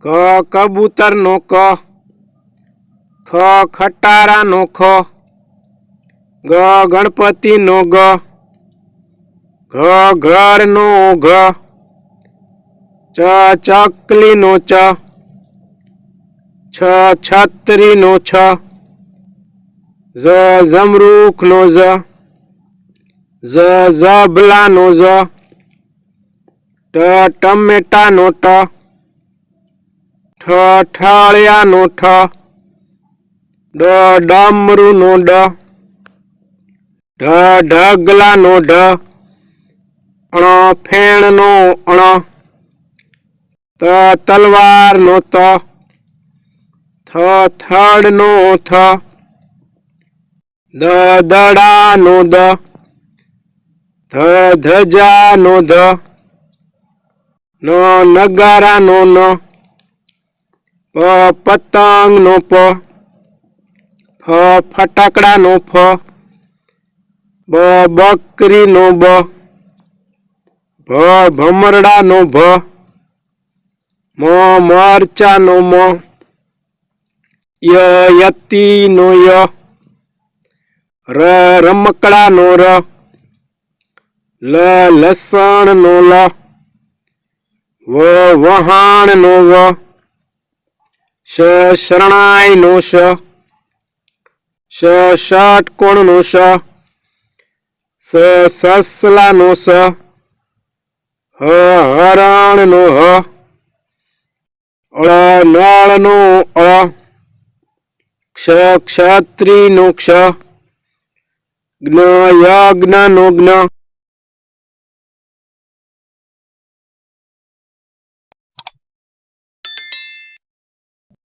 ક કબૂતર નો ક, ખ ખટારા નો ખ, ગ ગણપતિ નો ગ, ઘ ઘર નો ઘ, ચ ચકલી નો ચ, છ છત્રી નો છ, જ જમરૂખ નો જ, જ ઝબલા નો જ, ટ ટમેટા નો ટ, ઠ ઠાળિયા નો ઠ, ડ ડમરૂ નો ડ, ઢ ઢગલા નો ઢ, અણ ફેણ નો અણ, ત તલવાર નો ત, થ થડ નો થ, દ દડા નો દ, ધ ધજા નો ધ, ન નગારા નો ન, પ પતંગ નો પ, ફ ફટાકડા નો ફ, બ બકરી નો બ, ભ ભમરડા નો ભ, મ મરચા નો મ, ય યતી નો ય, ર રમકડા નો ર, લ લસણ નો લ, વ વહાણ નો વ, શ શરણાઈ નો શ, શ ષટકોણ નો શ, સ સસલા નો સ, હ હરણ નો હ, અળ નળ નો અ, ક્ષ ક્ષત્રી નો ક્ષ, જ્ઞ યજ્ઞ નો જ્ઞ,